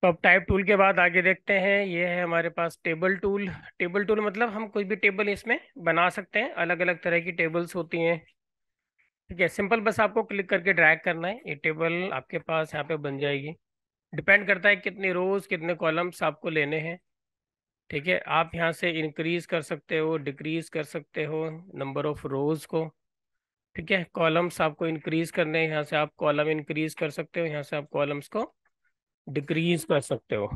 तो अब type tool के बाद आगे देखते हैं। ये है हमारे पास टेबल टूल। टेबल टूल मतलब हम कोई भी टेबल इसमें बना सकते हैं। अलग अलग तरह की टेबल्स होती हैं। ठीक है, सिंपल बस आपको क्लिक करके ड्रैग करना है, ये टेबल आपके पास यहाँ पे बन जाएगी। डिपेंड करता है कितनी रोज कितने कॉलम्स आपको लेने हैं। ठीक है, आप यहाँ से इंक्रीज कर सकते हो, डिक्रीज कर सकते हो नंबर ऑफ रोज को। ठीक है, कॉलम्स आपको इंक्रीज करने हैं, यहाँ से आप कॉलम इंक्रीज कर सकते हो, यहाँ से आप कॉलम्स को डिक्रीज कर सकते हो।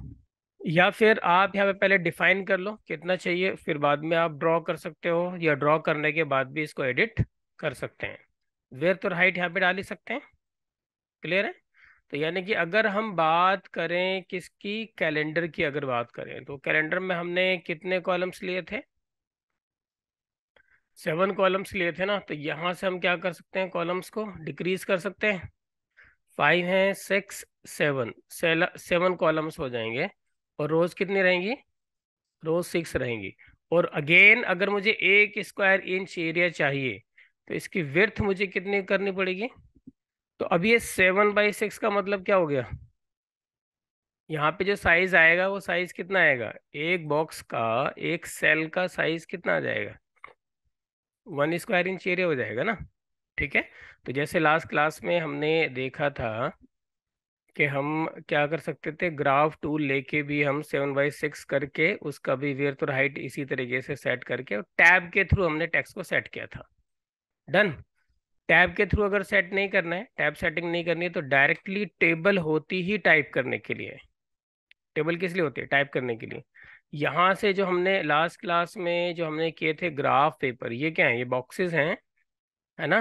या फिर आप यहाँ पे पहले डिफाइन कर लो कितना चाहिए, फिर बाद में आप ड्रॉ कर सकते हो, या ड्रॉ करने के बाद भी इसको एडिट कर सकते हैं। विड्थ और हाइट यहाँ पे डाल ही सकते हैं। क्लियर है? तो यानी कि अगर हम बात करें किसकी, कैलेंडर की अगर बात करें, तो कैलेंडर में हमने कितने कॉलम्स लिए थे? 7 कॉलम्स लिए थे ना। तो यहाँ से हम क्या कर सकते हैं, कॉलम्स को डिक्रीज कर सकते हैं। 5 है, 6, 7, 7 कॉलम्स हो जाएंगे। और रोज कितनी रहेंगी? रोज 6 रहेंगी। और अगेन अगर मुझे 1 स्क्वायर इंच एरिया चाहिए, तो इसकी विड्थ मुझे कितनी करनी पड़ेगी? तो अब ये 7/6 का मतलब क्या हो गया? यहाँ पे जो साइज आएगा वो साइज कितना आएगा? एक बॉक्स का, एक सेल का साइज कितना आ जाएगा? 1 स्क्वायर इंच एरिया हो जाएगा ना। ठीक है, तो जैसे लास्ट क्लास में हमने देखा था कि हम क्या कर सकते थे, ग्राफ टूल लेके भी हम 7/6 करके उसका भी विड्थ और हाइट इसी तरीके से सेट करके, और टैब के थ्रू हमने टेक्स्ट को सेट किया था। डन। टैब के थ्रू अगर सेट नहीं करना है, टैब सेटिंग नहीं करनी है, तो डायरेक्टली टेबल होती ही टाइप करने के लिए। टेबल किस लिए होती है? टाइप करने के लिए। यहाँ से जो हमने लास्ट क्लास में जो हमने किए थे ग्राफ पेपर, ये क्या है? ये बॉक्सेस हैं, है ना।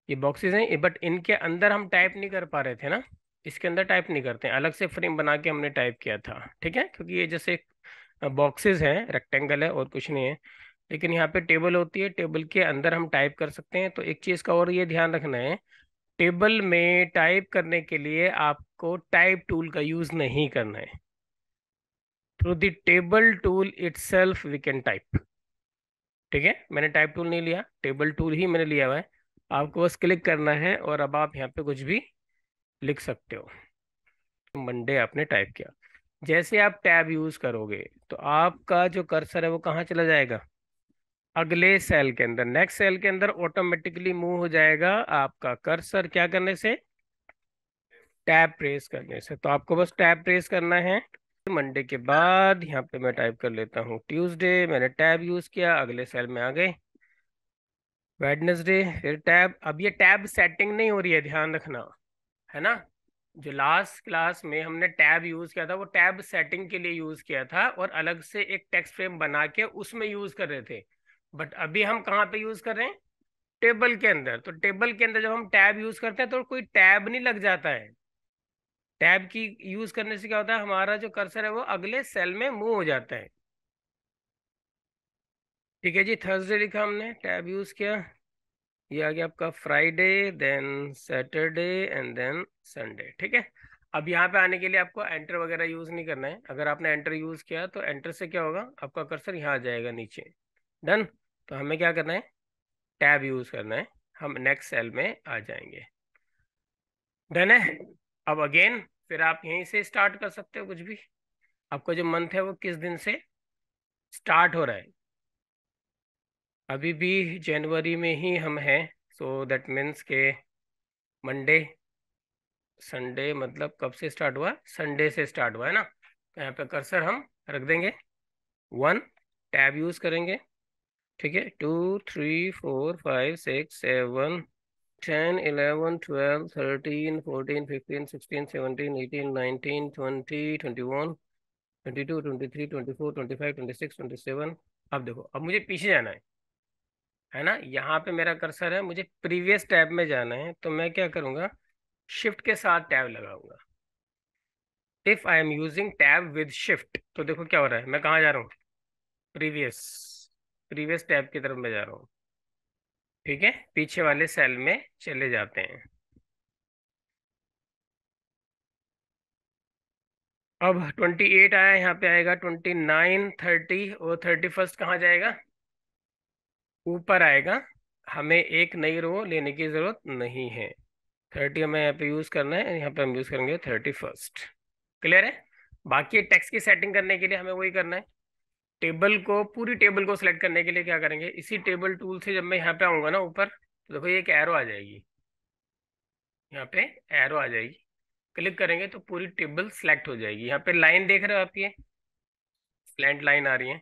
ये बॉक्सेस हैं, बट इनके अंदर हम टाइप नहीं कर पा रहे थे ना। इसके अंदर टाइप नहीं करते हैं, अलग से फ्रेम बना के हमने टाइप किया था। ठीक है, क्योंकि ये जैसे बॉक्सेस हैं, रेक्टेंगल है और कुछ नहीं है। लेकिन यहाँ पे टेबल होती है, टेबल के अंदर हम टाइप कर सकते हैं। तो एक चीज़ का और ये ध्यान रखना है, टेबल में टाइप करने के लिए आपको टाइप टूल का यूज़ नहीं करना है। Through the table tool itself we can type. ठीक है, मैंने टाइप टूल नहीं लिया, टेबल टूल ही मैंने लिया हुआ है। आपको बस क्लिक करना है और अब आप यहाँ पे कुछ भी लिख सकते हो। मंडे आपने टाइप किया, जैसे आप टैब यूज करोगे तो आपका जो कर्सर है वो कहाँ चला जाएगा? अगले सेल के अंदर, नेक्स्ट सेल के अंदर ऑटोमेटिकली मूव हो जाएगा आपका कर्सर। क्या करने से? टैब प्रेस करने से। तो आपको बस टैब प्रेस करना है। मंडे के बाद यहाँ पे मैं टाइप कर लेता हूँ ट्यूसडे, मैंने टैब यूज किया, अगले सेल में आ गए। वेडनेसडे, फिर टैब। अब ये टैब सेटिंग नहीं हो रही है, ध्यान रखना, है ना। जो लास्ट क्लास में हमने टैब यूज किया था वो टैब सेटिंग के लिए यूज किया था, और अलग से एक टेक्स्ट फ्रेम बना के उसमें यूज कर रहे थे। बट अभी हम कहाँ पे यूज कर रहे हैं? टेबल के अंदर। तो टेबल के अंदर जब हम टैब यूज करते हैं तो कोई टैब नहीं लग जाता है। टैब की यूज करने से क्या होता है, हमारा जो कर्सर है वो अगले सेल में मूव हो जाता है। ठीक है जी, थर्सडे लिखा हमने, टैब यूज किया। ये आ गया आपका Friday, then Saturday, and then Sunday. ठीक है, अब यहाँ पे आने के लिए आपको एंटर वगैरह यूज नहीं करना है। अगर आपने एंटर यूज किया तो एंटर से क्या होगा, आपका कर्सर यहाँ आ जाएगा नीचे। डन। तो हमें क्या करना है, टैब यूज करना है, हम नेक्स्ट सेल में आ जाएंगे। डन है। अब अगेन फिर आप यहीं से स्टार्ट कर सकते हो कुछ भी। आपका जो मंथ है वो किस दिन से स्टार्ट हो रहा है? अभी भी जनवरी में ही हम हैं, सो दैट मीन्स के मंडे, संडे मतलब कब से स्टार्ट हुआ? संडे से स्टार्ट हुआ है ना। तो यहाँ पे कर्सर हम रख देंगे 1, टैब यूज करेंगे। ठीक है, 2, 3, 4, 5, 6, 7, 10, 11, 12, 13, 14, 15, 16, 17, 18, 19, 20, 21, 22, 23, 24, 25, 26, 27। अब देखो, अब मुझे पीछे जाना है ना। यहाँ पे मेरा कर्सर है, मुझे प्रीवियस टैब में जाना है, तो मैं क्या करूँगा, शिफ्ट के साथ टैब लगाऊंगा। If I am using tab with shift, तो देखो क्या हो रहा है, मैं कहाँ जा रहा हूँ? प्रीवियस। प्रीवियस टैब की तरफ मैं जा रहा हूँ। ठीक है, पीछे वाले सेल में चले जाते हैं। अब 28 आया, यहाँ पे आएगा 29, 30, और 31 कहाँ जाएगा? ऊपर आएगा। हमें एक नई रो लेने की जरूरत नहीं है। 30 हमें यहाँ पे यूज करना है, यहाँ पे हम यूज करेंगे 31st। क्लियर है? बाकी टेक्स्ट की सेटिंग करने के लिए हमें वही करना है। टेबल को, पूरी टेबल को सिलेक्ट करने के लिए क्या करेंगे, इसी टेबल टूल से जब मैं यहाँ पे आऊंगा ना ऊपर, तो देखो ये एक एरो आ जाएगी, यहाँ पे एरो आ जाएगी। क्लिक करेंगे तो पूरी टेबल सेलेक्ट हो जाएगी। यहाँ पे लाइन देख रहे हो आप, ये स्लैंट लाइन आ रही है,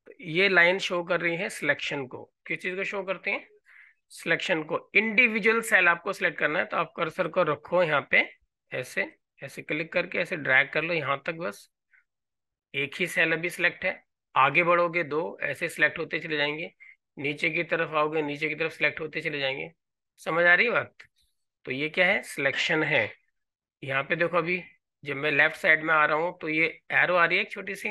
तो ये लाइन शो कर रही है सिलेक्शन को। किस चीज को शो करते हैं, सिलेक्शन को। इंडिविजुअल सेल आपको सिलेक्ट करना है, तो आप कर्सर को रखो यहाँ पे, ऐसे ऐसे क्लिक करके ऐसे ड्रैग कर लो यहाँ तक बस। एक ही सेल अभी सिलेक्ट है, आगे बढ़ोगे दो ऐसे सिलेक्ट होते चले जाएंगे, नीचे की तरफ आओगे नीचे की तरफ सिलेक्ट होते चले जाएंगे। समझ आ रही है बात। तो ये क्या है, सिलेक्शन है। यहाँ पे देखो अभी जब मैं लेफ्ट साइड में आ रहा हूँ तो ये एरो आ रही है एक छोटी सी,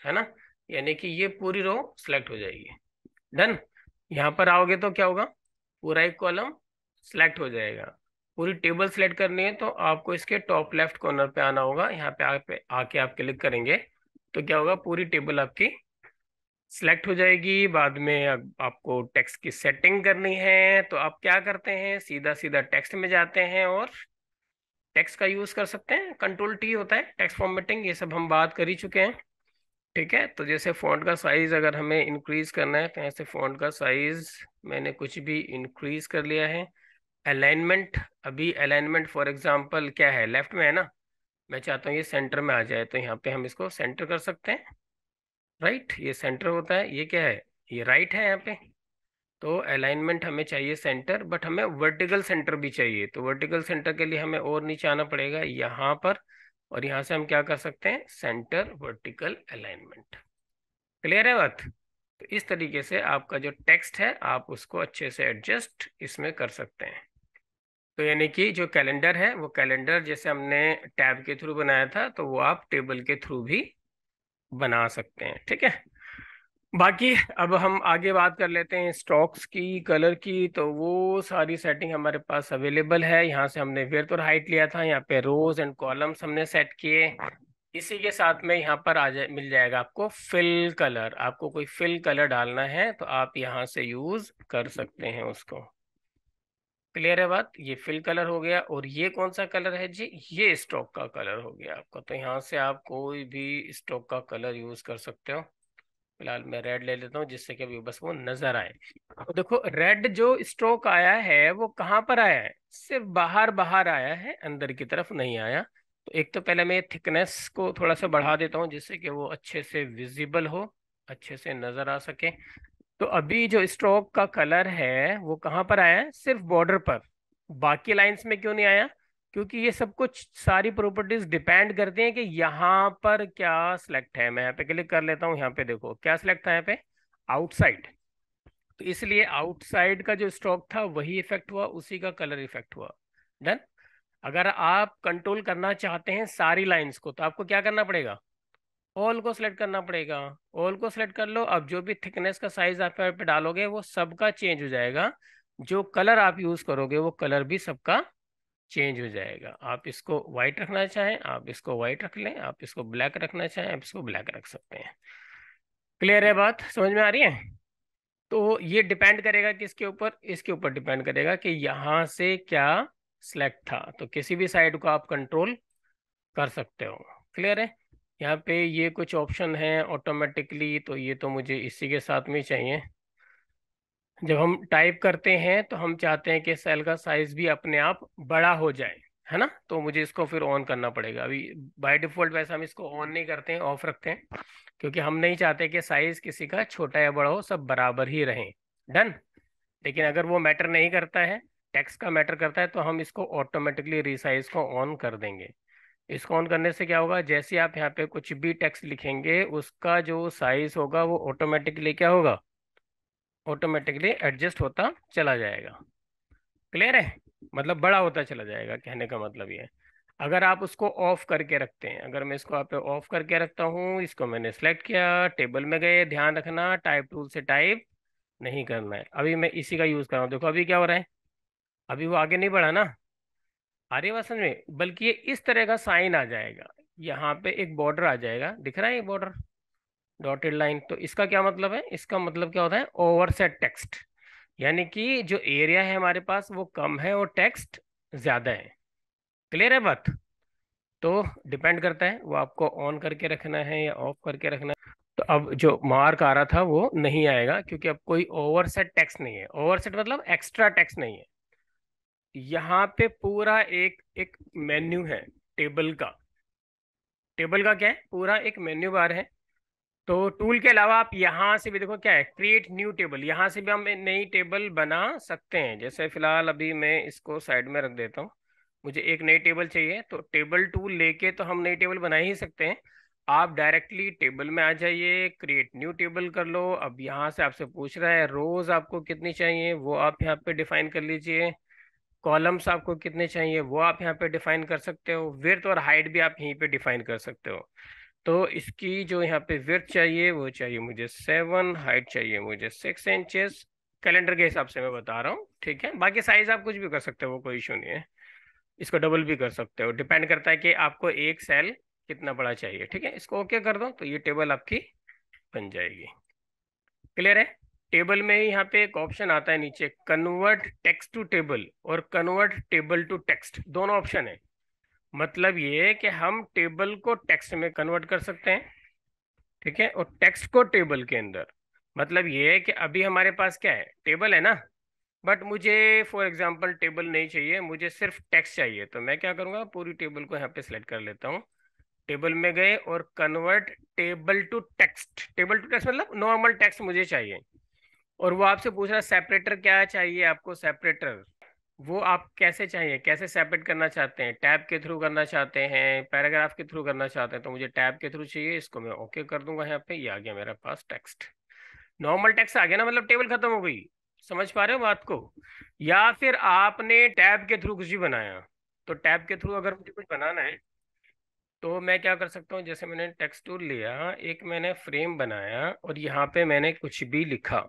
है ना, यानी कि ये पूरी रो सिलेक्ट हो जाएगी। डन। यहाँ पर आओगे तो क्या होगा, पूरा एक कॉलम सिलेक्ट हो जाएगा। पूरी टेबल सिलेक्ट करनी है तो आपको इसके टॉप लेफ्ट कॉर्नर पे आना होगा, यहाँ पे आके आप क्लिक करेंगे तो क्या होगा, पूरी टेबल आपकी सिलेक्ट हो जाएगी। बाद में आपको टेक्स्ट की सेटिंग करनी है, तो आप क्या करते हैं, सीधा सीधा टेक्स्ट में जाते हैं और टेक्स्ट का यूज कर सकते हैं। कंट्रोल टी होता है टेक्स्ट फॉर्मेटिंग, ये सब हम बात कर ही चुके हैं। ठीक है, तो जैसे फॉन्ट का साइज अगर हमें इंक्रीज करना है तो ऐसे फॉन्ट का साइज मैंने कुछ भी इंक्रीज कर लिया है। अलाइनमेंट, अभी अलाइनमेंट फॉर एग्जांपल क्या है, लेफ्ट में है ना, मैं चाहता हूँ ये सेंटर में आ जाए, तो यहाँ पे हम इसको सेंटर कर सकते हैं। राइट, ये सेंटर होता है, ये क्या है, ये राइट है यहाँ पे। तो अलाइनमेंट हमें चाहिए सेंटर, बट हमें वर्टिकल सेंटर भी चाहिए, तो वर्टिकल सेंटर के लिए हमें और नीचे आना पड़ेगा यहाँ पर, और यहाँ से हम क्या कर सकते हैं, सेंटर वर्टिकल अलाइनमेंट। क्लियर है बात। तो इस तरीके से आपका जो टेक्स्ट है आप उसको अच्छे से एडजस्ट इसमें कर सकते हैं। तो यानी कि जो कैलेंडर है वो कैलेंडर जैसे हमने टैब के थ्रू बनाया था, तो वो आप टेबल के थ्रू भी बना सकते हैं। ठीक है, बाकी अब हम आगे बात कर लेते हैं स्टॉक्स की, कलर की। तो वो सारी सेटिंग हमारे पास अवेलेबल है। यहाँ से हमने विड्थ और हाइट लिया था, यहाँ पे रोज एंड कॉलम्स हमने सेट किए। इसी के साथ में यहाँ पर आ जाए, मिल जाएगा आपको फिल कलर। आपको कोई फिल कलर डालना है तो आप यहाँ से यूज कर सकते हैं उसको। क्लियर है बात, ये फिल कलर हो गया। और ये कौन सा कलर है जी, ये स्टॉक का कलर हो गया आपका। तो यहाँ से आप कोई भी स्टॉक का कलर यूज कर सकते हो। फिलहाल मैं रेड ले लेता हूँ जिससे कि अभी बस वो नजर आए। तो देखो रेड जो स्ट्रोक आया है वो कहाँ पर आया है, सिर्फ बाहर बाहर आया है, अंदर की तरफ नहीं आया। तो एक तो पहले मैं थिकनेस को थोड़ा सा बढ़ा देता हूँ जिससे कि वो अच्छे से विजिबल हो, अच्छे से नजर आ सके। तो अभी जो स्ट्रोक का कलर है वो कहाँ पर आया है, सिर्फ बॉर्डर पर। बाकी लाइंस में क्यों नहीं आया, क्योंकि ये सब कुछ सारी प्रॉपर्टीज डिपेंड करती हैं कि यहाँ पर क्या सिलेक्ट है। मैं यहाँ पे क्लिक कर लेता हूँ, यहाँ पे देखो क्या सिलेक्ट था यहाँ पे, आउटसाइड। तो इसलिए आउटसाइड का जो स्ट्रोक था वही इफेक्ट हुआ, उसी का कलर इफेक्ट हुआ। डन। अगर आप कंट्रोल करना चाहते हैं सारी लाइंस को तो आपको क्या करना पड़ेगा, ऑल को सिलेक्ट करना पड़ेगा। ऑल को सिलेक्ट कर लो, अब जो भी थिकनेस का साइज आप यहाँ पे डालोगे वो सबका चेंज हो जाएगा। जो कलर आप यूज करोगे वो कलर भी सबका चेंज हो जाएगा। आप इसको व्हाइट रखना चाहें आप इसको व्हाइट रख लें, आप इसको ब्लैक रखना चाहें आप इसको ब्लैक रख सकते हैं। क्लियर है बात, समझ में आ रही है। तो ये डिपेंड करेगा किसके ऊपर, इसके ऊपर डिपेंड करेगा कि यहाँ से क्या सिलेक्ट था। तो किसी भी साइड को आप कंट्रोल कर सकते हो। क्लियर है। यहाँ पे ये कुछ ऑप्शन है ऑटोमेटिकली, तो ये तो मुझे इसी के साथ में ही चाहिए। जब हम टाइप करते हैं तो हम चाहते हैं कि सेल का साइज भी अपने आप बड़ा हो जाए, है ना, तो मुझे इसको फिर ऑन करना पड़ेगा। अभी बाय डिफॉल्ट वैसे हम इसको ऑन नहीं करते हैं, ऑफ रखते हैं, क्योंकि हम नहीं चाहते कि साइज किसी का छोटा या बड़ा हो, सब बराबर ही रहें। डन। लेकिन अगर वो मैटर नहीं करता है, टेक्स्ट का मैटर करता है, तो हम इसको ऑटोमेटिकली रिसाइज को ऑन कर देंगे। इसको ऑन करने से क्या होगा, जैसे आप यहाँ पे कुछ भी टेक्स्ट लिखेंगे उसका जो साइज होगा वो ऑटोमेटिकली क्या होगा, ऑटोमेटिकली एडजस्ट होता चला जाएगा। क्लियर है, मतलब बड़ा होता चला जाएगा, कहने का मतलब ये है। अगर आप उसको ऑफ करके रखते हैं, अगर मैं इसको आप पे ऑफ करके रखता हूँ, इसको मैंने सेलेक्ट किया, टेबल में गए, ध्यान रखना टाइप टूल से टाइप नहीं करना है। अभी मैं इसी का यूज कर रहा हूँ, देखो अभी क्या हो रहा है, अभी वो आगे नहीं बढ़ा ना। आ रही है बात समझ में, बल्कि ये इस तरह का साइन आ जाएगा, यहाँ पे एक बॉर्डर आ जाएगा, दिख रहा है ये बॉर्डर, डॉटेड लाइन। तो इसका क्या मतलब है, इसका मतलब क्या होता है, ओवरसेट टेक्स्ट, यानी कि जो एरिया है हमारे पास वो कम है और टेक्स्ट ज्यादा है। क्लियर है बात। तो डिपेंड करता है वो आपको ऑन करके रखना है या ऑफ करके रखना है। तो अब जो मार्क आ रहा था वो नहीं आएगा, क्योंकि अब कोई ओवरसेट टेक्स्ट नहीं है। ओवरसेट मतलब एक्स्ट्रा टेक्स्ट नहीं है। यहाँ पे पूरा एक एक मेन्यू है टेबल का। टेबल का क्या है, पूरा एक मेन्यू बार है। तो टूल के अलावा आप यहाँ से भी देखो क्या है, क्रिएट न्यू टेबल, यहाँ से भी हम एक नई टेबल बना सकते हैं। जैसे फिलहाल अभी मैं इसको साइड में रख देता हूँ, मुझे एक नई टेबल चाहिए, तो टेबल टूल लेके तो हम नई टेबल बना ही सकते हैं। आप डायरेक्टली टेबल में आ जाइए, क्रिएट न्यू टेबल कर लो। अब यहाँ से आपसे पूछ रहा है रोज आपको कितनी चाहिए, वो आप यहाँ पे डिफाइन कर लीजिए। कॉलम्स आपको कितने चाहिए वो आप यहाँ पे डिफाइन कर सकते हो। विड्थ और हाइट भी आप यहीं पे डिफाइन कर सकते हो। तो इसकी जो यहाँ पे विड्थ चाहिए वो चाहिए मुझे 7, हाइट चाहिए मुझे 6 इंचेस। कैलेंडर के हिसाब से मैं बता रहा हूँ, ठीक है। बाकी साइज आप कुछ भी कर सकते हो, वो कोई इशू नहीं है। इसको डबल भी कर सकते हो, डिपेंड करता है कि आपको एक सेल कितना बड़ा चाहिए, ठीक है। इसको ओके कर दो तो ये टेबल आपकी बन जाएगी। क्लियर है। टेबल में ही यहाँ पे एक ऑप्शन आता है नीचे, कन्वर्ट टेक्स्ट टू टेबल और कन्वर्ट टेबल टू टेक्स्ट, दोनों ऑप्शन है। मतलब ये है कि हम टेबल को टेक्स्ट में कन्वर्ट कर सकते हैं, ठीक है, और टेक्स्ट को टेबल के अंदर। मतलब ये है कि अभी हमारे पास क्या है, टेबल है ना, बट मुझे फॉर एग्जांपल टेबल नहीं चाहिए, मुझे सिर्फ टेक्स्ट चाहिए। तो मैं क्या करूंगा, पूरी टेबल को यहाँ पे सिलेक्ट कर लेता हूँ। टेबल में गए और convert table to text. Table to text मतलब नॉर्मल टेक्स्ट मुझे चाहिए। और वो आपसे पूछ रहा है सेपरेटर क्या चाहिए आपको, सेपरेटर वो आप कैसे चाहिए, कैसे सेपरेट करना चाहते हैं, टैब के थ्रू करना चाहते हैं, पैराग्राफ के थ्रू करना चाहते हैं। तो मुझे टैब के थ्रू चाहिए, इसको मैं ओके कर दूंगा। यहाँ पे ये आ गया मेरे पास टेक्स्ट, नॉर्मल टेक्स्ट आ गया ना, मतलब टेबल खत्म हो गई। समझ पा रहे हो बात को। या फिर आपने टैब के थ्रू कुछ भी बनाया, तो टैब के थ्रू अगर मुझे कुछ बनाना है तो मैं क्या कर सकता हूँ, जैसे मैंने टेक्स्ट टूल लिया, एक मैंने फ्रेम बनाया और यहाँ पे मैंने कुछ भी लिखा।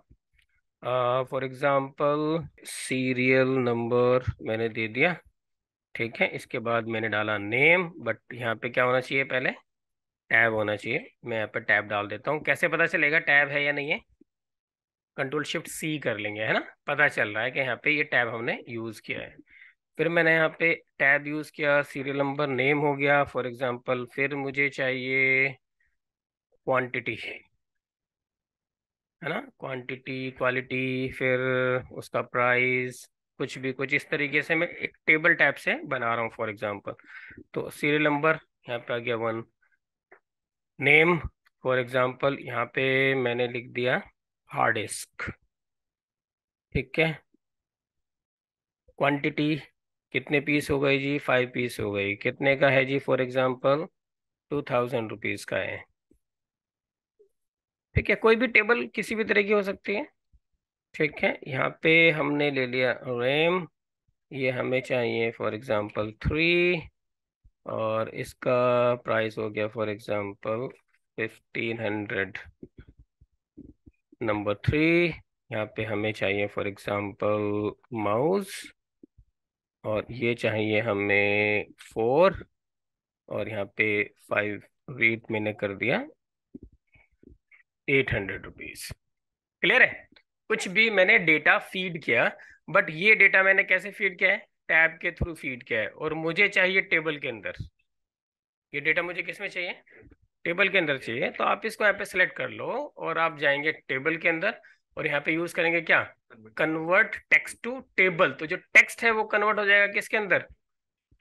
फॉर एग्जाम्पल सीरियल नंबर मैंने दे दिया, ठीक है। इसके बाद मैंने डाला नेम, बट यहाँ पे क्या होना चाहिए, पहले टैब होना चाहिए। मैं यहाँ पे टैब डाल देता हूँ। कैसे पता चलेगा टैब है या नहीं है, कंट्रोल शिफ्ट सी कर लेंगे, है ना। पता चल रहा है कि यहाँ पे ये टैब हमने यूज किया है। फिर मैंने यहाँ पे टैब यूज किया, सीरियल नंबर नेम हो गया फॉर एग्जाम्पल। फिर मुझे चाहिए क्वांटिटी, है ना, क्वांटिटी क्वालिटी, फिर उसका प्राइस, कुछ भी कुछ इस तरीके से मैं एक टेबल टैब से बना रहा हूँ फॉर एग्जांपल। तो सीरियल नंबर यहाँ पे आ गया 1, नेम फॉर एग्जांपल यहाँ पे मैंने लिख दिया हार्ड डिस्क, ठीक है। क्वांटिटी कितने पीस हो गए जी, 5 पीस हो गई। कितने का है जी, फॉर एग्जांपल 2000 रुपीज का है, ठीक है। कोई भी टेबल किसी भी तरह की हो सकती है, ठीक है। यहाँ पे हमने ले लिया रैम, ये हमें चाहिए फॉर एग्जांपल 3, और इसका प्राइस हो गया फॉर एग्जांपल 1500। नंबर 3, यहाँ पे हमें चाहिए फॉर एग्जांपल माउस, और ये चाहिए हमें 4, और यहाँ पे 5, रेट मैंने कर दिया 800 रुपीज। क्लियर है। कुछ भी मैंने डेटा फीड किया, बट ये डेटा मैंने कैसे फीड किया है, टैब के थ्रू फीड किया है, और मुझे चाहिए टेबल के अंदर। ये डेटा मुझे किस में चाहिए, टेबल के अंदर चाहिए। तो आप इसको यहाँ पे सेलेक्ट कर लो और आप जाएंगे टेबल के अंदर, और यहाँ पे यूज करेंगे क्या, कन्वर्ट टेक्स्ट टू टेबल। तो जो टेक्स्ट है वो कन्वर्ट हो जाएगा किसके अंदर,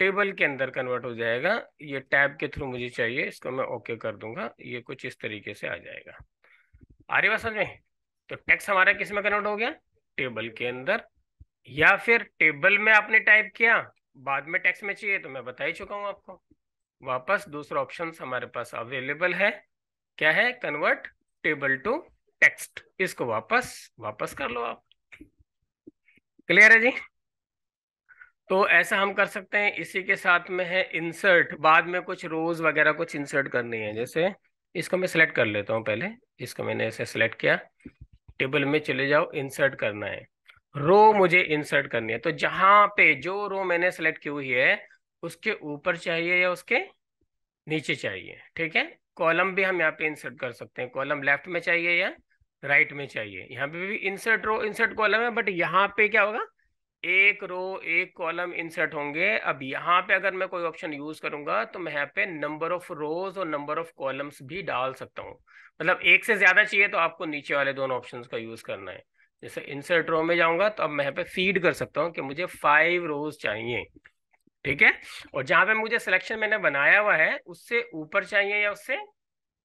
टेबल के अंदर कन्वर्ट हो जाएगा। ये टैब के थ्रू मुझे चाहिए, इसको मैं ओके कर दूंगा। ये कुछ इस तरीके से आ जाएगा। आ रही बात समझ में। तो टेक्स्ट हमारा किस में कन्वर्ट हो गया, टेबल के अंदर। या फिर टेबल में आपने टाइप किया, बाद में टेक्स्ट में चाहिए, तो मैं बता ही चुका हूं आपको। वापस दूसरा ऑप्शन हमारे पास अवेलेबल है, क्या है, कन्वर्ट टेबल टू टेक्स्ट। इसको वापस वापस कर लो आप। क्लियर है जी। तो ऐसा हम कर सकते हैं। इसी के साथ में है इंसर्ट, बाद में कुछ रोज वगैरह कुछ इंसर्ट करनी है। जैसे इसको मैं सिलेक्ट कर लेता हूँ पहले, इसको मैंने ऐसे सिलेक्ट किया, टेबल में चले जाओ, इंसर्ट करना है, रो मुझे इंसर्ट करनी है। तो जहां पे जो रो मैंने सेलेक्ट की हुई है उसके ऊपर चाहिए या उसके नीचे चाहिए, ठीक है। कॉलम भी हम यहाँ पे इंसर्ट कर सकते हैं, कॉलम लेफ्ट में चाहिए या राइट में चाहिए। यहाँ पे भी इंसर्ट रो इंसर्ट कॉलम है, बट यहाँ पे क्या होगा, एक रो एक कॉलम इंसर्ट होंगे। अब यहाँ पे अगर मैं कोई ऑप्शन यूज करूंगा तो मैं यहाँ पे नंबर ऑफ रोज और नंबर ऑफ कॉलम्स भी डाल सकता हूँ। मतलब एक से ज्यादा चाहिए तो आपको नीचे वाले दोनों ऑप्शंस का यूज करना है। जैसे इंसर्ट रो में जाऊंगा तो अब मैं यहाँ पे फीड कर सकता हूँ कि मुझे 5 रोज चाहिए। ठीक है। और जहां पे मुझे सिलेक्शन मैंने बनाया हुआ है उससे ऊपर चाहिए या उससे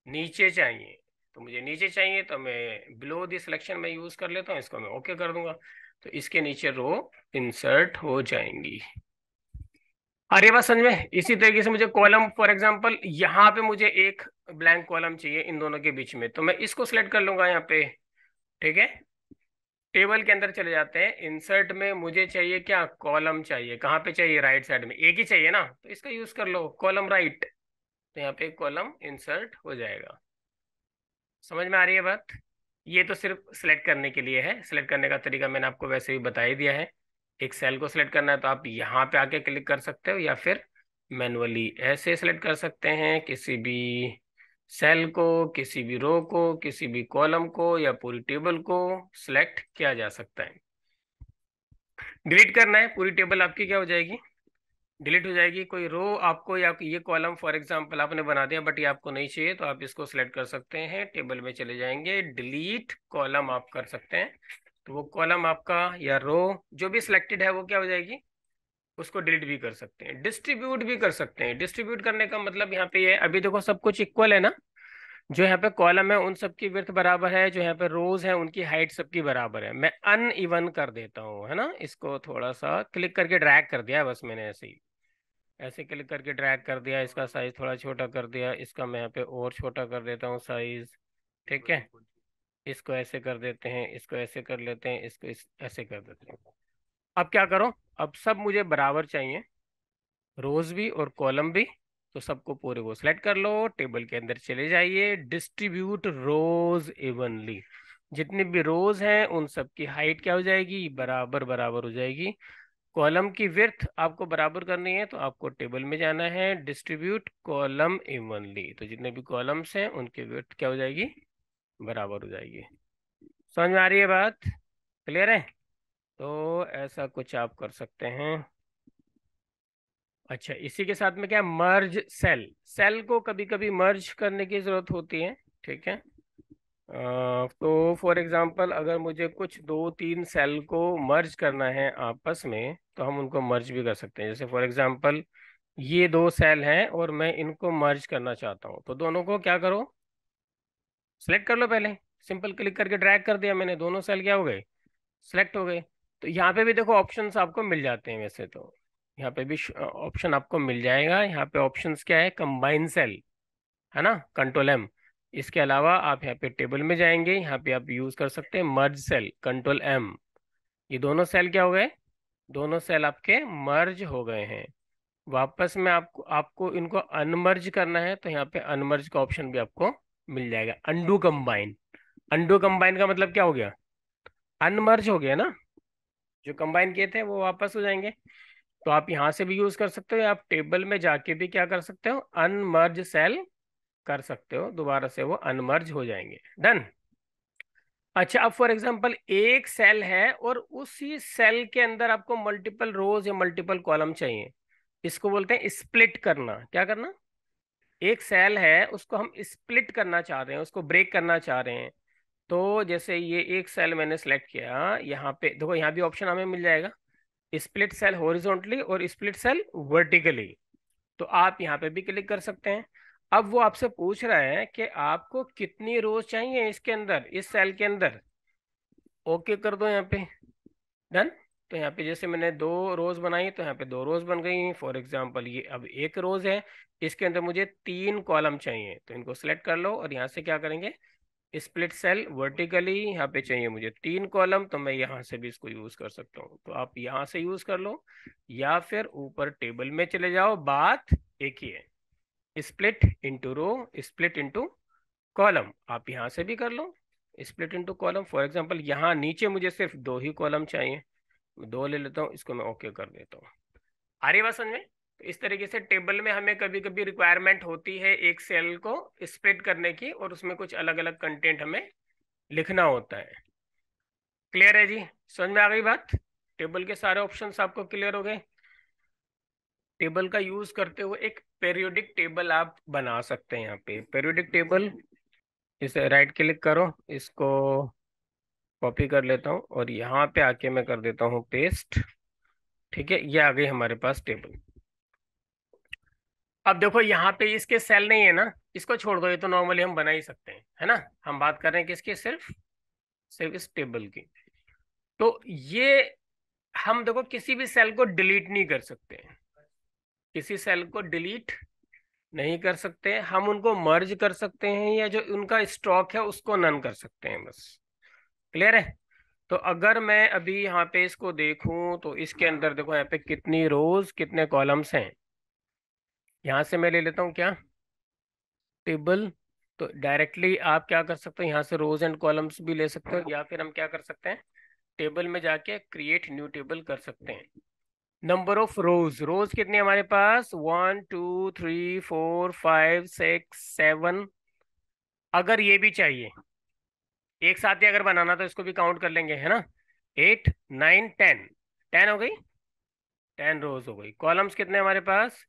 नीचे चाहिए, तो मुझे नीचे चाहिए तो मैं बिलो द सिलेक्शन में यूज कर लेता हूँ, इसको मैं ओके कर दूंगा। तो इसके नीचे रो इंसर्ट हो जाएंगी। आ रही है बात समझ में? इसी तरीके से मुझे कॉलम, फॉर एग्जांपल यहाँ पे मुझे एक ब्लैंक कॉलम चाहिए इन दोनों के बीच में, तो मैं इसको सिलेक्ट कर लूंगा यहाँ पे। ठीक है। टेबल के अंदर चले जाते हैं, इंसर्ट में मुझे चाहिए क्या, कॉलम चाहिए। कहाँ पे चाहिए, राइट साइड में, एक ही चाहिए ना, तो इसका यूज कर लो कॉलम राइट। तो यहाँ पे कॉलम इंसर्ट हो जाएगा। समझ में आ रही है बात? ये तो सिर्फ सिलेक्ट करने के लिए है, सिलेक्ट करने का तरीका मैंने आपको वैसे ही बता ही दिया है। एक सेल को सिलेक्ट करना है तो आप यहाँ पे आके क्लिक कर सकते हो, या फिर मैनुअली ऐसे सिलेक्ट कर सकते हैं किसी भी सेल को, किसी भी रो को, किसी भी कॉलम को, या पूरी टेबल को सिलेक्ट किया जा सकता है। डिलीट करना है, पूरी टेबल आपकी क्या हो जाएगी, डिलीट हो जाएगी। कोई रो आपको या ये कॉलम फॉर एग्जांपल आपने बना दिया बट ये आपको नहीं चाहिए, तो आप इसको सिलेक्ट कर सकते हैं, टेबल में चले जाएंगे, डिलीट कॉलम आप कर सकते हैं। तो वो कॉलम आपका या रो जो भी सिलेक्टेड है वो क्या हो जाएगी, उसको डिलीट भी कर सकते हैं, डिस्ट्रीब्यूट भी कर सकते हैं। डिस्ट्रीब्यूट करने का मतलब यहाँ पे ये अभी देखो सब कुछ इक्वल है ना, जो यहाँ पे कॉलम है उन सबकी विड्थ बराबर है, जो यहाँ पे रोज है उनकी हाइट सबकी बराबर है। मैं अनइवन कर देता हूँ, है ना, इसको थोड़ा सा क्लिक करके ड्रैग कर दिया है बस मैंने, ऐसे ही ऐसे क्लिक करके ड्रैग कर दिया, इसका साइज थोड़ा छोटा कर दिया, इसका मैं यहाँ पे और छोटा कर देता हूँ साइज। ठीक है। इसको ऐसे कर देते हैं, इसको ऐसे कर लेते हैं, इसको ऐसे कर देते हैं। अब क्या करो, अब सब मुझे बराबर चाहिए, रोज भी और कॉलम भी। तो सबको पूरे को सिलेक्ट कर लो, टेबल के अंदर चले जाइए, डिस्ट्रीब्यूट रोज इवनली। जितने भी रोज हैं उन सबकी हाइट क्या हो जाएगी, बराबर बराबर हो जाएगी। कॉलम की विड्थ आपको बराबर करनी है तो आपको टेबल में जाना है, डिस्ट्रीब्यूट कॉलम इवनली, तो जितने भी कॉलम्स हैं उनकी विड्थ क्या हो जाएगी, बराबर हो जाएगी। समझ में आ रही है बात? क्लियर है? तो ऐसा कुछ आप कर सकते हैं। अच्छा, इसी के साथ में क्या, मर्ज सेल, सेल को कभी कभी मर्ज करने की जरूरत होती है। ठीक है। तो फॉर एग्जांपल अगर मुझे कुछ 2-3 सेल को मर्ज करना है आपस में तो हम उनको मर्ज भी कर सकते हैं। जैसे फॉर एग्जांपल ये 2 सेल हैं और मैं इनको मर्ज करना चाहता हूँ, तो दोनों को क्या करो, सिलेक्ट कर लो पहले। सिंपल क्लिक करके ड्रैग कर दिया मैंने, दोनों सेल क्या हो गए, सिलेक्ट हो गए। तो यहाँ पे भी देखो ऑप्शंस आपको मिल जाते हैं वैसे तो, यहाँ पे भी ऑप्शन आपको मिल जाएगा। यहाँ पे ऑप्शंस क्या है, कंबाइन सेल, है ना, कंट्रोल एम। इसके अलावा आप यहाँ पे टेबल में जाएंगे, यहाँ पे आप यूज कर सकते हैं मर्ज सेल, कंट्रोल एम। ये दोनों सेल क्या हो गए, दोनों सेल आपके मर्ज हो गए हैं। वापस में आपको आपको इनको अनमर्ज करना है तो यहाँ पे अनमर्ज का ऑप्शन भी आपको मिल जाएगा, अंडू कंबाइन। अंडू कंबाइन का मतलब क्या हो गया, अनमर्ज हो गया ना, जो कंबाइन किए थे वो वापस हो जाएंगे। तो आप यहाँ से भी यूज कर सकते हो, या आप टेबल में जाके भी क्या कर सकते हो, अनमर्ज सेल कर सकते हो, दोबारा से वो अनमर्ज हो जाएंगे। डन। अच्छा, अब फॉर एग्जांपल एक सेल है और उसी सेल के अंदर आपको मल्टीपल रोज या मल्टीपल कॉलम चाहिए, इसको बोलते हैं स्प्लिट करना। क्या करना, एक सेल है उसको हम स्प्लिट करना चाह रहे हैं, उसको ब्रेक करना चाह रहे हैं। तो जैसे ये एक सेल मैंने सेलेक्ट किया, यहाँ पे देखो यहाँ भी ऑप्शन हमें मिल जाएगा, स्प्लिट सेल हॉरिजॉन्टली और स्प्लिट सेल वर्टिकली। तो आप यहाँ पे भी क्लिक कर सकते हैं। अब वो आपसे पूछ रहा है कि आपको कितनी रोज चाहिए इसके अंदर, इस सेल के अंदर। ओके कर दो यहाँ पे, डन। तो यहाँ पे जैसे मैंने 2 रोज बनाई तो यहाँ पे 2 रोज बन गई। फॉर एग्जांपल ये अब एक रोज है, इसके अंदर मुझे 3 कॉलम चाहिए, तो इनको सिलेक्ट कर लो और यहाँ से क्या करेंगे, स्प्लिट सेल वर्टिकली। यहाँ पे चाहिए मुझे 3 कॉलम, तो मैं यहाँ से भी इसको यूज कर सकता हूँ, तो आप यहाँ से यूज कर लो, या फिर ऊपर टेबल में चले जाओ, बात एक ही है। Split into row, split into column, आप यहाँ से भी कर लो, split into column. For example यहाँ नीचे मुझे सिर्फ 2 ही कॉलम चाहिए, मैं 2 ले लेता हूँ, इसको मैं ओके कर देता हूँ। आ रही बात समझ में? तो इस तरीके से टेबल में हमें कभी कभी रिक्वायरमेंट होती है एक सेल को स्प्लिट करने की, और उसमें कुछ अलग अलग कंटेंट हमें लिखना होता है। क्लियर है जी? समझ में आ गई बात? टेबल के सारे ऑप्शंस आपको क्लियर हो गए। टेबल का यूज करते हुए एक पेरियोडिक टेबल आप बना सकते हैं। यहाँ पे पेरियोडिक टेबल, इसे राइट क्लिक करो, इसको कॉपी कर लेता हूँ और यहाँ पे आके मैं कर देता हूँ पेस्ट। ठीक है, ये आ गई हमारे पास टेबल। अब देखो यहाँ पे इसके सेल नहीं है ना, इसको छोड़ दो, ये तो नॉर्मली हम बना ही सकते हैं, है ना। हम बात कर रहे हैं किसकी, सिर्फ सिर्फ इस टेबल की। तो ये हम देखो किसी भी सेल को डिलीट नहीं कर सकते हैं, किसी सेल को डिलीट नहीं कर सकते, हम उनको मर्ज कर सकते हैं या जो उनका स्टॉक है उसको नन कर सकते हैं, बस। क्लियर है। तो अगर मैं अभी यहाँ पे इसको देखूं तो इसके अंदर देखो यहाँ पे कितनी रोज कितने कॉलम्स हैं। यहाँ से मैं ले लेता हूँ क्या, टेबल। तो डायरेक्टली आप क्या कर सकते हो, यहाँ से रोज एंड कॉलम्स भी ले सकते हो, या फिर हम क्या कर सकते हैं, टेबल में जाके क्रिएट न्यू टेबल कर सकते हैं। नंबर ऑफ रोज, रोज कितनी है हमारे पास, 1 2 3 4 5 6 7। अगर ये भी चाहिए एक साथ ही अगर बनाना तो इसको भी काउंट कर लेंगे, है ना। 8 9 10, 10 हो गई, 10 रोज हो गई। कॉलम्स कितने हमारे पास,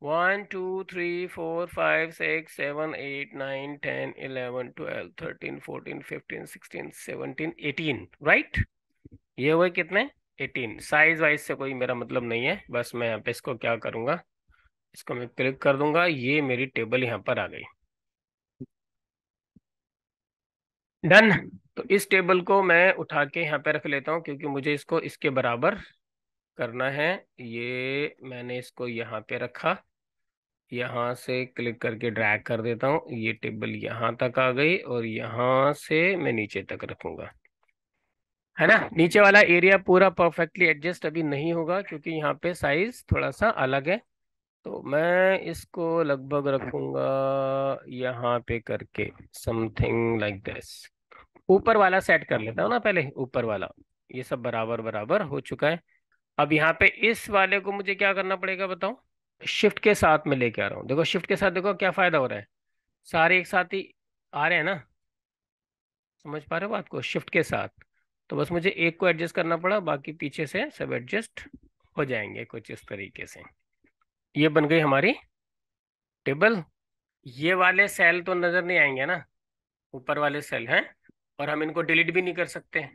1 2 3 4 5 6 7 8 9 10 11 12 13 14 15 16 17 18, राइट। ये हुए कितने, 18। साइज वाइज से कोई मेरा मतलब नहीं है, बस मैं यहाँ पे इसको क्या करूंगा, इसको मैं क्लिक कर दूंगा, ये मेरी टेबल यहाँ पर आ गई। डन। तो इस टेबल को मैं उठा के यहाँ पे रख लेता हूँ क्योंकि मुझे इसको इसके बराबर करना है। ये मैंने इसको यहाँ पे रखा, यहाँ से क्लिक करके ड्रैग कर देता हूँ, ये टेबल यहाँ तक आ गई और यहाँ से मैं नीचे तक रखूंगा, है ना। नीचे वाला एरिया पूरा परफेक्टली एडजस्ट अभी नहीं होगा क्योंकि यहाँ पे साइज थोड़ा सा अलग है। तो मैं इसको लगभग रखूंगा यहाँ पे करके, समथिंग लाइक दिस। ऊपर वाला सेट कर लेता हूँ ना पहले, ऊपर वाला। ये सब बराबर बराबर हो चुका है। अब यहाँ पे इस वाले को मुझे क्या करना पड़ेगा बताओ, शिफ्ट के साथ में लेके आ रहा हूँ। देखो शिफ्ट के साथ देखो क्या फायदा हो रहा है, सारे एक साथ ही आ रहे हैं ना। समझ पा रहे हो बात को, शिफ्ट के साथ। तो बस मुझे एक को एडजस्ट करना पड़ा, बाकी पीछे से सब एडजस्ट हो जाएंगे कुछ इस तरीके से। ये बन गई हमारी टेबल। ये वाले सेल तो नजर नहीं आएंगे ना, ऊपर वाले सेल हैं, और हम इनको डिलीट भी नहीं कर सकते।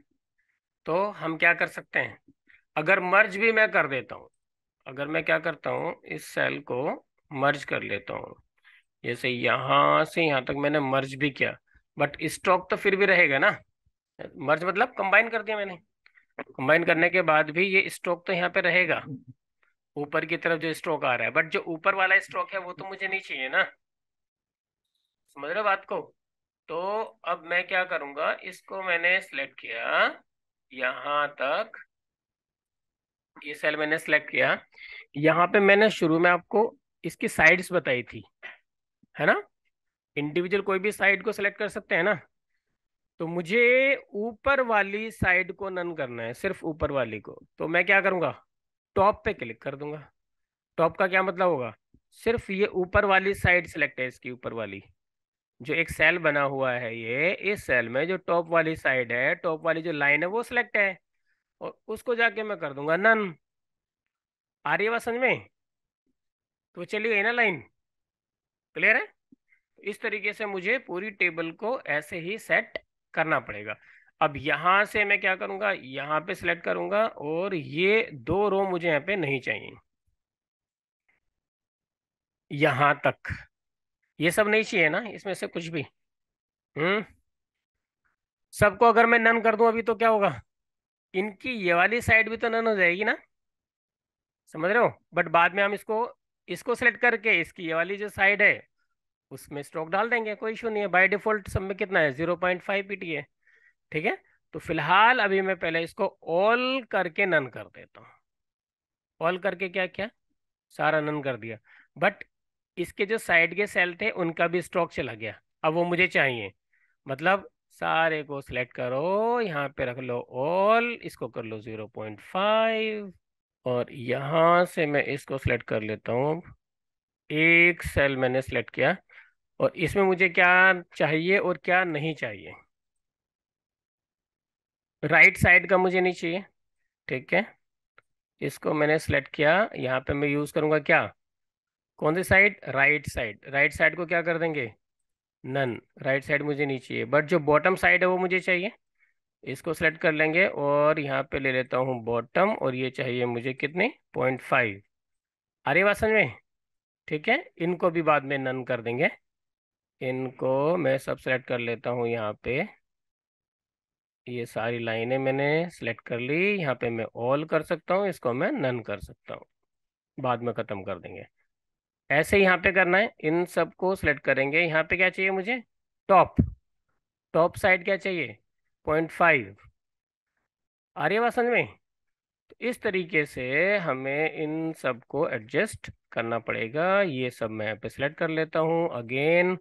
तो हम क्या कर सकते हैं, अगर मर्ज भी मैं कर देता हूँ, अगर मैं क्या करता हूँ इस सेल को मर्ज कर लेता हूँ, जैसे यहाँ से यहाँ तक मैंने मर्ज भी किया, बट स्टॉक तो फिर भी रहेगा ना। मर्ज मतलब कंबाइन कर दिया मैंने, कंबाइन करने के बाद भी ये स्टॉक तो यहाँ पे रहेगा, ऊपर की तरफ जो स्ट्रोक आ रहा है, बट जो ऊपर वाला स्ट्रोक है वो तो मुझे नहीं चाहिए ना। समझ रहे हो बात को। तो अब मैं क्या करूंगा, इसको मैंने सिलेक्ट किया यहाँ तक, ये सेल मैंने सिलेक्ट किया। यहाँ पे मैंने शुरू में आपको इसकी साइड्स बताई थी, है ना। इंडिविजुअल कोई भी साइड को सिलेक्ट कर सकते हैं ना। तो मुझे ऊपर वाली साइड को नन करना है, सिर्फ ऊपर वाली को। तो मैं क्या करूंगा, टॉप पे क्लिक कर दूंगा। टॉप का क्या मतलब होगा, सिर्फ ये ऊपर वाली साइड सिलेक्ट है, इसकी ऊपर वाली जो एक सेल बना हुआ है, ये इस सेल में जो टॉप वाली साइड है, टॉप वाली जो लाइन है वो सिलेक्ट है, और उसको जाके मैं कर दूंगा नन। आ रही है बात समझ में, तो चली गई ना लाइन। क्लियर है। तो इस तरीके से मुझे पूरी टेबल को ऐसे ही सेट करना पड़ेगा। अब यहां से मैं क्या करूंगा, यहाँ पे सिलेक्ट करूंगा, और ये दो रो मुझे यहाँ पे नहीं चाहिए, यहां तक। ये सब नहीं चाहिए ना इसमें से कुछ भी। हम्म। सबको अगर मैं नन कर दूं अभी तो क्या होगा, इनकी ये वाली साइड भी तो नन हो जाएगी ना। समझ रहे हो। बट बाद में हम इसको इसको सेलेक्ट करके इसकी ये वाली जो साइड है उसमें स्ट्रोक डाल देंगे, कोई इशू नहीं है। बाय डिफॉल्ट सब में कितना है, 0.5 पीटी है। ठीक है। तो फिलहाल अभी मैं पहले इसको ऑल करके नन कर देता हूँ। ऑल करके क्या क्या, सारा नन कर दिया। बट इसके जो साइड के सेल थे उनका भी स्ट्रोक चला गया, अब वो मुझे चाहिए। मतलब सारे को सिलेक्ट करो, यहाँ पे रख लो ऑल, इसको कर लो 0.5, और यहाँ से मैं इसको सिलेक्ट कर लेता हूँ। एक सेल मैंने सिलेक्ट किया, और इसमें मुझे क्या चाहिए और क्या नहीं चाहिए। राइट साइड का मुझे नहीं चाहिए, ठीक है। इसको मैंने सेलेक्ट किया। यहाँ पे मैं यूज करूंगा क्या, कौन सी side, right side. Right side को क्या कर देंगे, नन। राइट साइड मुझे नहीं चाहिए, बट जो बॉटम साइड है वो मुझे चाहिए। इसको सेलेक्ट कर लेंगे और यहाँ पे ले लेता हूँ बॉटम, और ये चाहिए मुझे कितने, 0.5। आ रही बात समझ में? ठीक है, इनको भी बाद में नन कर देंगे। इनको मैं सब सेलेक्ट कर लेता हूँ यहाँ पे। ये सारी लाइनें मैंने सेलेक्ट कर ली। यहाँ पे मैं ऑल कर सकता हूँ, इसको मैं नन कर सकता हूँ, बाद में ख़त्म कर देंगे। ऐसे यहाँ पे करना है, इन सबको सेलेक्ट करेंगे। यहाँ पे क्या चाहिए मुझे, टॉप। टॉप साइड क्या चाहिए, 0.5। आ रही है बात समझ में? तो इस तरीके से हमें इन सबको एडजस्ट करना पड़ेगा। ये सब मैं यहाँ पे सेलेक्ट कर लेता हूँ अगेन।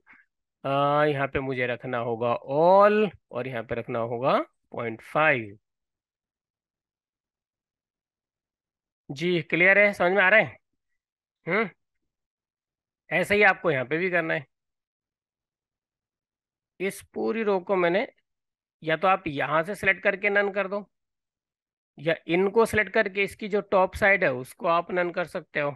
यहाँ पे मुझे रखना होगा ऑल, और यहाँ पे रखना होगा 0.5। जी क्लियर है, समझ में आ रहा है? हम्म। ऐसे ही आपको यहाँ पे भी करना है। इस पूरी रो को मैंने, या तो आप यहाँ से सिलेक्ट करके नन कर दो, या इनको सिलेक्ट करके इसकी जो टॉप साइड है उसको आप नन कर सकते हो।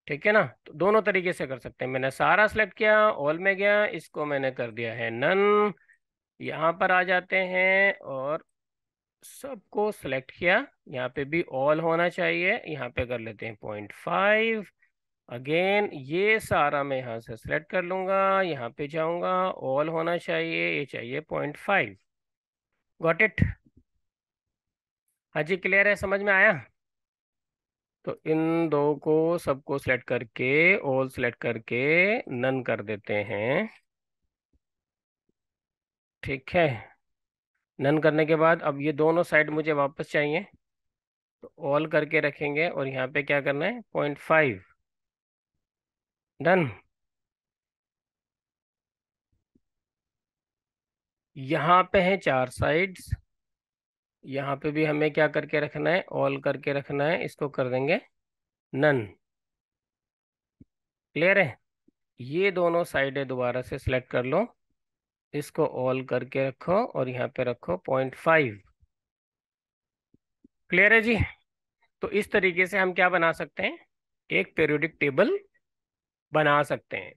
ठीक है ना, तो दोनों तरीके से कर सकते हैं। मैंने सारा सिलेक्ट किया, ऑल में गया, इसको मैंने कर दिया है नन। यहाँ पर आ जाते हैं और सबको सिलेक्ट किया। यहाँ पे भी ऑल होना चाहिए, यहाँ पे कर लेते हैं 0.5। अगेन ये सारा मैं यहाँ से सिलेक्ट कर लूंगा, यहाँ पे जाऊंगा, ऑल होना चाहिए, ये चाहिए 0.5। Got it? हाँ जी क्लियर है, समझ में आया? तो इन दो को सबको सिलेक्ट करके, ऑल सिलेक्ट करके नन कर देते हैं। ठीक है, नन करने के बाद अब ये दोनों साइड मुझे वापस चाहिए, तो ऑल करके रखेंगे और यहाँ पे क्या करना है, 0.5। डन। यहाँ पे है चार साइड्स, यहाँ पे भी हमें क्या करके रखना है, ऑल करके रखना है, इसको कर देंगे नन। क्लियर है? ये दोनों साइडें दोबारा से सिलेक्ट कर लो, इसको ऑल करके रखो और यहाँ पे रखो 0.5। क्लियर है जी? तो इस तरीके से हम क्या बना सकते हैं, एक पीरियोडिक टेबल बना सकते हैं।